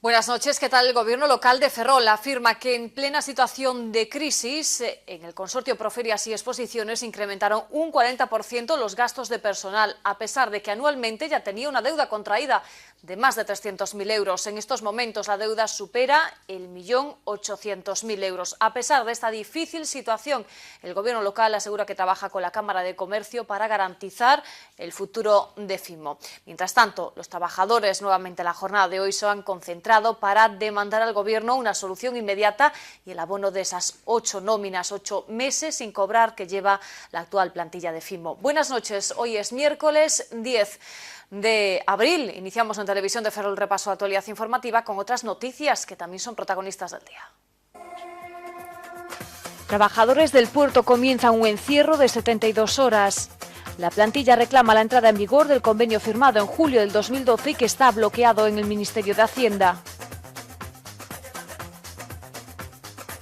Buenas noches. ¿Qué tal? El gobierno local de Ferrol afirma que en plena situación de crisis, en el consorcio Proferias y Exposiciones incrementaron un 40% los gastos de personal, a pesar de que anualmente ya tenía una deuda contraída de más de 300.000 euros. En estos momentos la deuda supera el 1.800.000 euros. A pesar de esta difícil situación, el gobierno local asegura que trabaja con la Cámara de Comercio para garantizar el futuro de Fimo. Mientras tanto, los trabajadores nuevamente en la jornada de hoy se han concentrado para demandar al Gobierno una solución inmediata y el abono de esas 8 nóminas, 8 meses sin cobrar que lleva la actual plantilla de Fimo. Buenas noches, hoy es miércoles 10 de abril. Iniciamos en Televisión de Ferrol el repaso de actualidad informativa con otras noticias que también son protagonistas del día. Trabajadores del puerto comienzan un encierro de 72 horas. La plantilla reclama la entrada en vigor del convenio firmado en julio del 2012 y que está bloqueado en el Ministerio de Hacienda.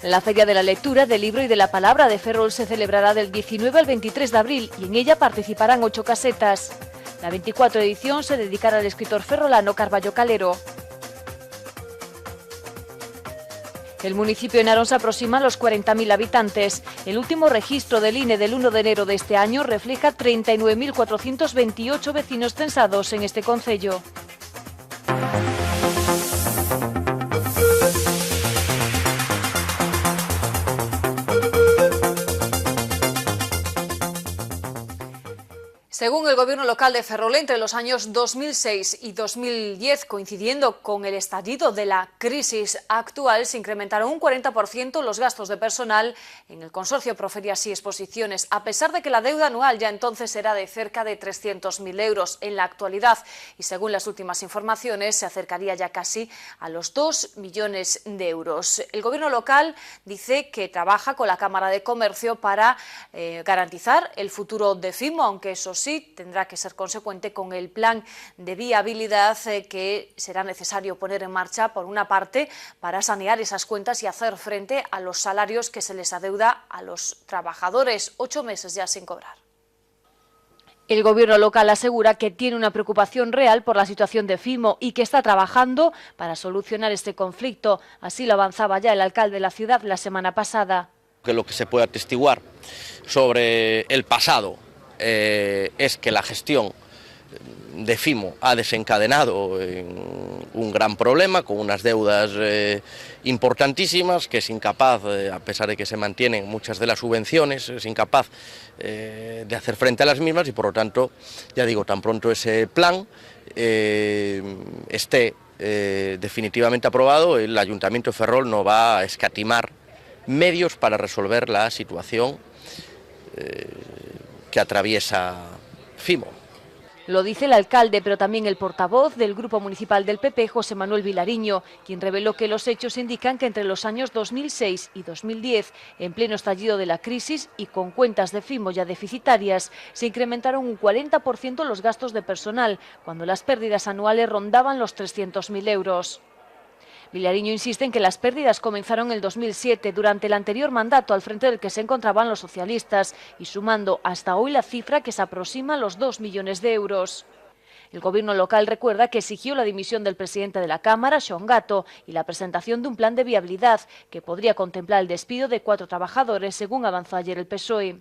La Feria de la Lectura, del Libro y de la Palabra de Ferrol se celebrará del 19 al 23 de abril y en ella participarán 8 casetas. La 24 edición se dedicará al escritor ferrolano Carballo Calero. El municipio de Narón se aproxima a los 40.000 habitantes. El último registro del INE del 1 de enero de este año refleja 39.428 vecinos censados en este concello. Según el gobierno local de Ferrol, entre los años 2006 y 2010, coincidiendo con el estallido de la crisis actual, se incrementaron un 40% los gastos de personal en el consorcio Proferias y Exposiciones, a pesar de que la deuda anual ya entonces era de cerca de 300.000 euros. En la actualidad, y según las últimas informaciones, se acercaría ya casi a los 2 millones de euros. El gobierno local dice que trabaja con la Cámara de Comercio para garantizar el futuro de Fimo, aunque eso sí, tendrá que ser consecuente con el plan de viabilidad que será necesario poner en marcha, por una parte, para sanear esas cuentas y hacer frente a los salarios que se les adeuda a los trabajadores, 8 meses ya sin cobrar. El gobierno local asegura que tiene una preocupación real por la situación de Fimo y que está trabajando para solucionar este conflicto. Así lo avanzaba ya el alcalde de la ciudad la semana pasada. Lo que se puede atestiguar sobre el pasado es que la gestión de Fimo ha desencadenado un gran problema con unas deudas importantísimas, que es incapaz, a pesar de que se mantienen muchas de las subvenciones, es incapaz de hacer frente a las mismas y por lo tanto, ya digo, tan pronto ese plan esté definitivamente aprobado, el Ayuntamiento de Ferrol no va a escatimar medios para resolver la situación que atraviesa Fimo. Lo dice el alcalde, pero también el portavoz del Grupo Municipal del PP, José Manuel Vilariño, quien reveló que los hechos indican que entre los años 2006 y 2010, en pleno estallido de la crisis y con cuentas de Fimo ya deficitarias, se incrementaron un 40% los gastos de personal, cuando las pérdidas anuales rondaban los 300.000 euros. Vilariño insiste en que las pérdidas comenzaron en el 2007, durante el anterior mandato al frente del que se encontraban los socialistas, y sumando hasta hoy la cifra que se aproxima a los 2 millones de euros. El gobierno local recuerda que exigió la dimisión del presidente de la Cámara, Xoán Gato, y la presentación de un plan de viabilidad que podría contemplar el despido de 4 trabajadores, según avanzó ayer el PSOE.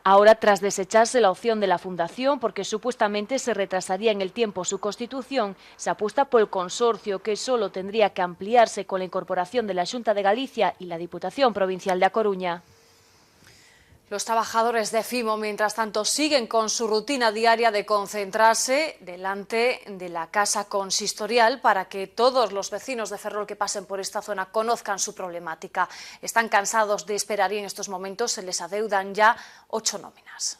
Ahora, tras desecharse la opción de la Fundación, porque supuestamente se retrasaría en el tiempo su constitución, se apuesta por el consorcio, que solo tendría que ampliarse con la incorporación de la Xunta de Galicia y la Diputación Provincial de A Coruña. Los trabajadores de Fimo, mientras tanto, siguen con su rutina diaria de concentrarse delante de la casa consistorial para que todos los vecinos de Ferrol que pasen por esta zona conozcan su problemática. Están cansados de esperar y en estos momentos se les adeudan ya 8 nóminas.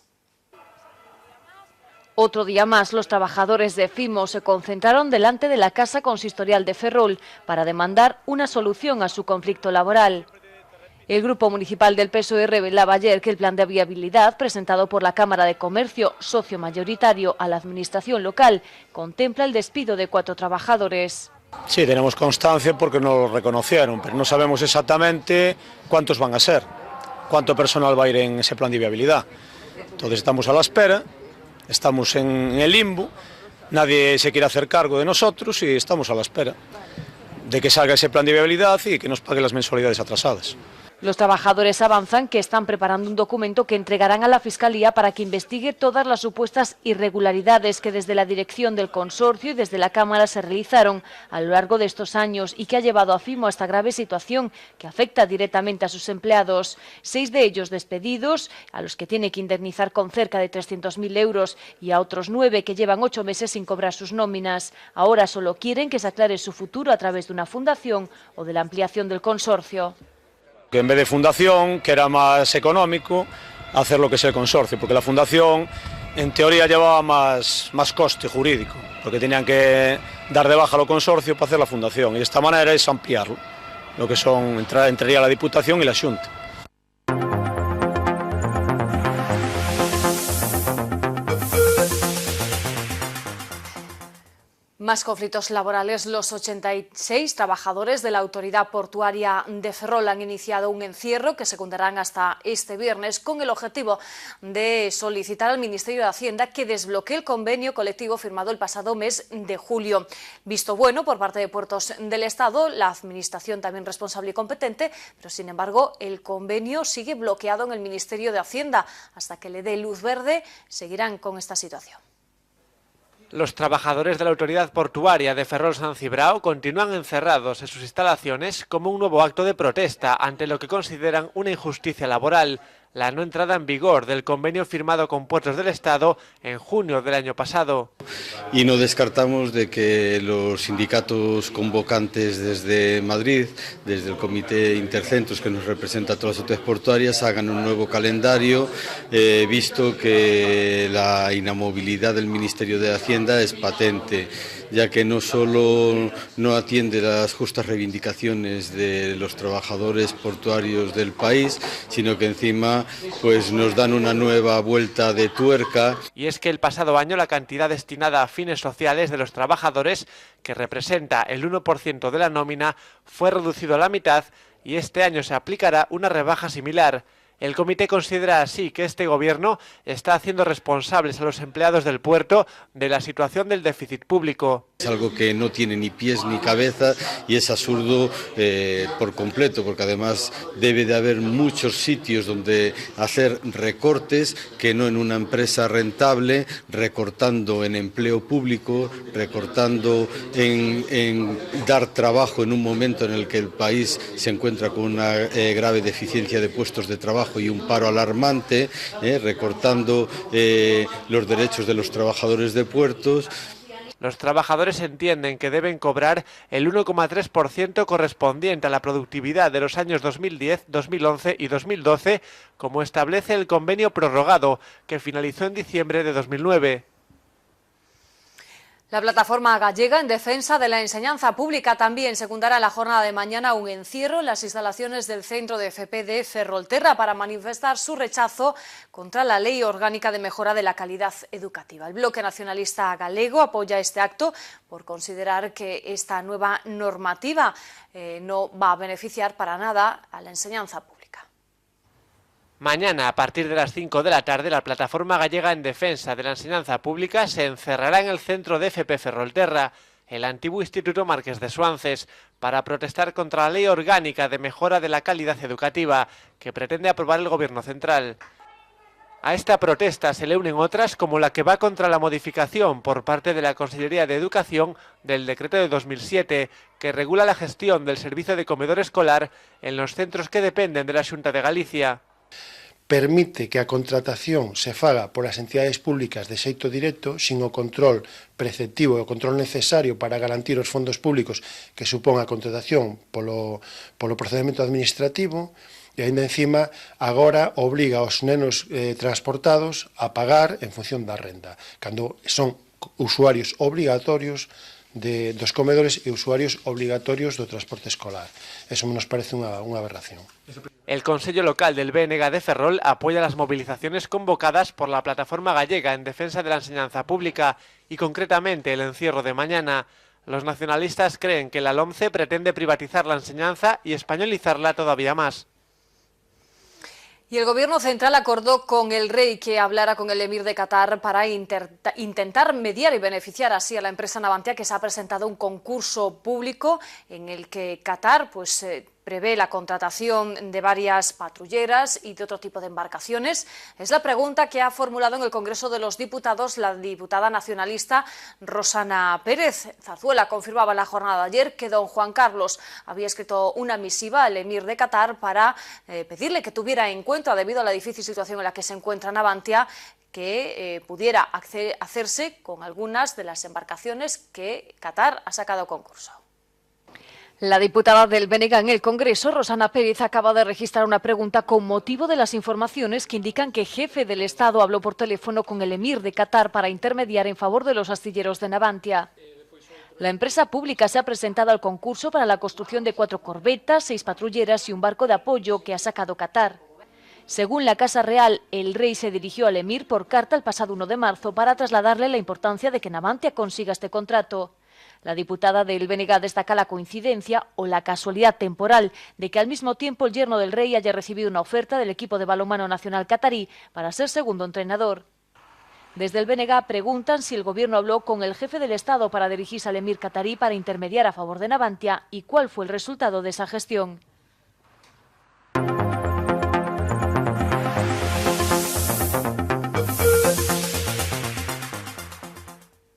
Otro día más, los trabajadores de Fimo se concentraron delante de la casa consistorial de Ferrol para demandar una solución a su conflicto laboral. El Grupo Municipal del PSOE revelaba ayer que el plan de viabilidad presentado por la Cámara de Comercio, socio mayoritario a la Administración local, contempla el despido de 4 trabajadores. Sí, tenemos constancia porque nos lo reconocieron, pero no sabemos exactamente cuántos van a ser, cuánto personal va a ir en ese plan de viabilidad. Entonces estamos a la espera, estamos en el limbo, nadie se quiere hacer cargo de nosotros y estamos a la espera de que salga ese plan de viabilidad y que nos pague las mensualidades atrasadas. Los trabajadores avanzan que están preparando un documento que entregarán a la Fiscalía para que investigue todas las supuestas irregularidades que desde la dirección del consorcio y desde la Cámara se realizaron a lo largo de estos años y que ha llevado a Fimo a esta grave situación que afecta directamente a sus empleados. 6 de ellos despedidos, a los que tiene que indemnizar con cerca de 300.000 euros y a otros 9 que llevan 8 meses sin cobrar sus nóminas. Ahora solo quieren que se aclare su futuro a través de una fundación o de la ampliación del consorcio. Que en vez de fundación, que era más económico, hacer lo que es el consorcio, porque la fundación en teoría llevaba más coste jurídico, porque tenían que dar de baja al consorcio para hacer la fundación, y de esta manera es ampliarlo, lo que son, entraría la Diputación y la Xunta. Más conflictos laborales. Los 86 trabajadores de la Autoridad Portuaria de Ferrol han iniciado un encierro que secundarán hasta este viernes con el objetivo de solicitar al Ministerio de Hacienda que desbloquee el convenio colectivo firmado el pasado mes de julio. Visto bueno por parte de Puertos del Estado, la Administración también responsable y competente, pero sin embargo el convenio sigue bloqueado en el Ministerio de Hacienda. Hasta que le dé luz verde, seguirán con esta situación. Los trabajadores de la Autoridad Portuaria de Ferrol-San Cibrao continúan encerrados en sus instalaciones como un nuevo acto de protesta ante lo que consideran una injusticia laboral, la no entrada en vigor del convenio firmado con Puertos del Estado en junio del año pasado. Y no descartamos de que los sindicatos convocantes desde Madrid, desde el Comité Intercentros que nos representa a todas las autoridades portuarias, hagan un nuevo calendario, visto que la inamovilidad del Ministerio de Hacienda es patente, ya que no solo no atiende las justas reivindicaciones de los trabajadores portuarios del país, sino que encima pues nos dan una nueva vuelta de tuerca. Y es que el pasado año la cantidad destinada a fines sociales de los trabajadores, que representa el 1% de la nómina, fue reducido a la mitad y este año se aplicará una rebaja similar. El comité considera así que este gobierno está haciendo responsables a los empleados del puerto de la situación del déficit público. Es algo que no tiene ni pies ni cabeza y es absurdo por completo, porque además debe de haber muchos sitios donde hacer recortes que no en una empresa rentable, recortando en empleo público, recortando en dar trabajo en un momento en el que el país se encuentra con una grave deficiencia de puestos de trabajo y un paro alarmante, recortando los derechos de los trabajadores de puertos. Los trabajadores entienden que deben cobrar el 1,3% correspondiente a la productividad de los años 2010, 2011 y 2012, como establece el convenio prorrogado, que finalizó en diciembre de 2009. La plataforma gallega en defensa de la enseñanza pública también secundará la jornada de mañana un encierro en las instalaciones del Centro de FP de Ferrolterra para manifestar su rechazo contra la Ley Orgánica de Mejora de la Calidad Educativa. El Bloque Nacionalista Galego apoya este acto por considerar que esta nueva normativa no va a beneficiar para nada a la enseñanza pública. Mañana, a partir de las 5 de la tarde, la plataforma gallega en defensa de la enseñanza pública se encerrará en el centro de FP Ferrolterra, el antiguo Instituto Marqués de Suances, para protestar contra la Ley Orgánica de Mejora de la Calidad Educativa que pretende aprobar el Gobierno central. A esta protesta se le unen otras como la que va contra la modificación por parte de la Consellería de Educación del decreto de 2007 que regula la gestión del servicio de comedor escolar en los centros que dependen de la Xunta de Galicia. Permite que a contratación se faga por as entidades públicas de xeito directo, sin o control preceptivo e o control necesario para garantir os fondos públicos que supón a contratación polo procedimento administrativo, e ainda encima agora obriga aos nenos transportados a pagar en función da renda, cando son usuarios obrigatorios dos comedores e usuarios obligatorios do transporte escolar. Eso nos parece unha aberración. El Consello Local del BNG de Ferrol apoya las movilizaciones convocadas por la plataforma gallega en defensa de la enseñanza pública y concretamente el encierro de mañana. Los nacionalistas creen que la LOMCE pretende privatizar la enseñanza y españolizarla todavía más. Y el Gobierno central acordó con el rey que hablara con el emir de Qatar para intentar mediar y beneficiar así a la empresa Navantia, que se ha presentado un concurso público en el que Qatar prevé la contratación de varias patrulleras y de otro tipo de embarcaciones. Es la pregunta que ha formulado en el Congreso de los Diputados la diputada nacionalista Rosana Pérez. Zarzuela confirmaba en la jornada de ayer que don Juan Carlos había escrito una misiva al emir de Qatar para pedirle que tuviera en cuenta, debido a la difícil situación en la que se encuentra Navantia, que pudiera hacerse con algunas de las embarcaciones que Qatar ha sacado a concurso. La diputada del BNG en el Congreso, Rosana Pérez, acaba de registrar una pregunta con motivo de las informaciones que indican que el jefe del Estado habló por teléfono con el emir de Qatar para intermediar en favor de los astilleros de Navantia. La empresa pública se ha presentado al concurso para la construcción de 4 corbetas, 6 patrulleras y un barco de apoyo que ha sacado Qatar. Según la Casa Real, el rey se dirigió al emir por carta el pasado 1 de marzo para trasladarle la importancia de que Navantia consiga este contrato. La diputada del BNG destaca la coincidencia o la casualidad temporal de que al mismo tiempo el yerno del rey haya recibido una oferta del equipo de balonmano nacional catarí para ser segundo entrenador. Desde el BNG preguntan si el gobierno habló con el jefe del Estado para dirigirse al emir catarí para intermediar a favor de Navantia y cuál fue el resultado de esa gestión.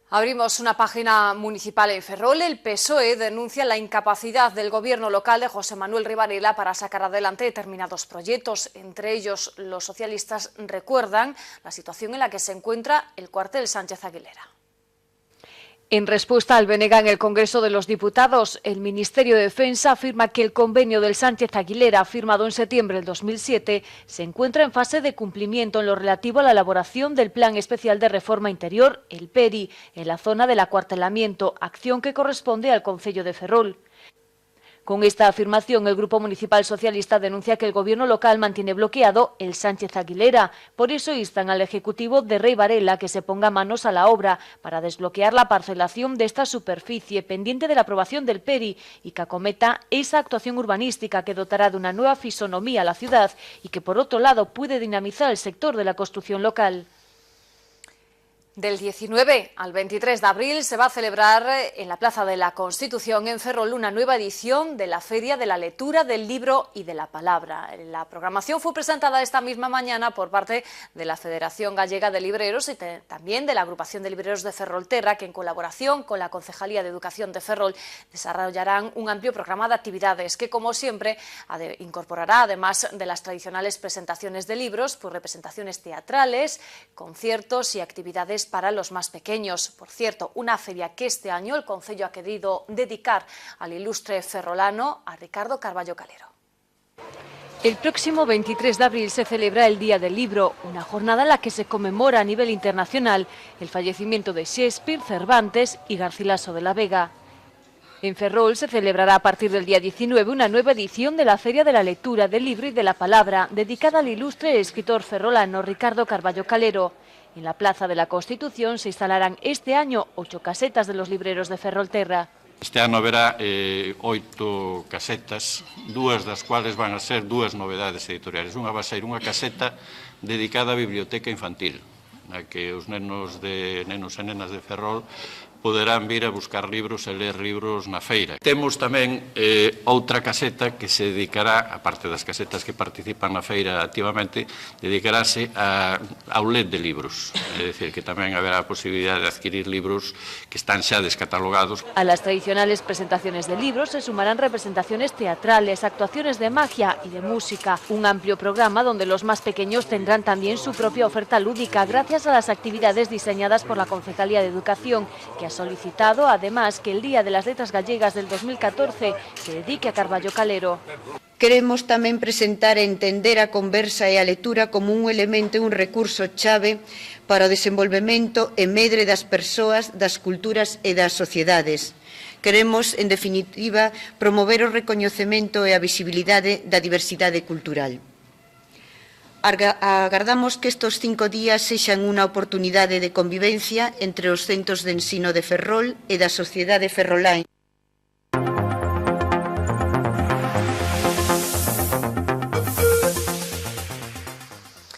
Abrimos una página municipal en Ferrol. El PSOE denuncia la incapacidad del gobierno local de José Manuel Ribarela para sacar adelante determinados proyectos. Entre ellos, los socialistas recuerdan la situación en la que se encuentra el cuartel Sánchez Aguilera. En respuesta al BNG en el Congreso de los Diputados, el Ministerio de Defensa afirma que el convenio del Sánchez Aguilera, firmado en septiembre del 2007, se encuentra en fase de cumplimiento en lo relativo a la elaboración del Plan Especial de Reforma Interior, el PERI, en la zona del acuartelamiento, acción que corresponde al concello de Ferrol. Con esta afirmación, el Grupo Municipal Socialista denuncia que el gobierno local mantiene bloqueado el Sánchez Aguilera. Por eso instan al Ejecutivo de Ribarela que se ponga manos a la obra para desbloquear la parcelación de esta superficie pendiente de la aprobación del PERI y que acometa esa actuación urbanística que dotará de una nueva fisonomía a la ciudad y que, por otro lado, puede dinamizar el sector de la construcción local. Del 19 al 23 de abril se va a celebrar en la Plaza de la Constitución en Ferrol una nueva edición de la Feria de la Lectura, del Libro y de la Palabra. La programación fue presentada esta misma mañana por parte de la Federación Gallega de Libreros y también de la Agrupación de Libreros de Ferrolterra, que en colaboración con la Concejalía de Educación de Ferrol desarrollarán un amplio programa de actividades que, como siempre, incorporará, además de las tradicionales presentaciones de libros, pues representaciones teatrales, conciertos y actividades para los más pequeños. Por cierto, una feria que este año el concello ha querido dedicar al ilustre ferrolano, a Ricardo Carballo Calero. El próximo 23 de abril se celebra el Día del Libro, una jornada en la que se conmemora a nivel internacional el fallecimiento de Shakespeare, Cervantes y Garcilaso de la Vega. En Ferrol se celebrará a partir del día 19 una nueva edición de la Feria de la Lectura, del Libro y de la Palabra, dedicada al ilustre escritor ferrolano Ricardo Carballo Calero. En la Plaza de la Constitución se instalarán este año 8 casetas de los libreros de Ferrolterra. Este ano haberá 8 casetas, 2 das cuales van a ser 2 novedades editoriales. Unha va a ser unha caseta dedicada á biblioteca infantil, na que os nenos e nenas de Ferrol poderán vir a buscar libros e ler libros na feira. Temos tamén outra caseta que se dedicará, aparte das casetas que participan na feira activamente, dedicarase ao LED de libros. É dicir, que tamén haberá a posibilidade de adquirir libros que están xa descatalogados. A las tradicionales presentaciones de libros se sumarán representaciones teatrales, actuaciones de magia y de música. Un amplio programa donde los más pequeños tendrán también su propia oferta lúdica gracias a las actividades diseñadas por la Concejalía de Educación, que ha solicitado además que el Día de las Letras Gallegas del 2014 se dedique a Carballo Calero. Queremos tamén presentar e entender a conversa e a lectura como un elemento e un recurso chave para o desenvolvemento e medre das persoas, das culturas e das sociedades. Queremos, en definitiva, promover o recoñecemento e a visibilidade da diversidade cultural. Agardamos que estes 5 días sexan unha oportunidade de convivencia entre os centros de ensino de Ferrol e da sociedade ferrolán.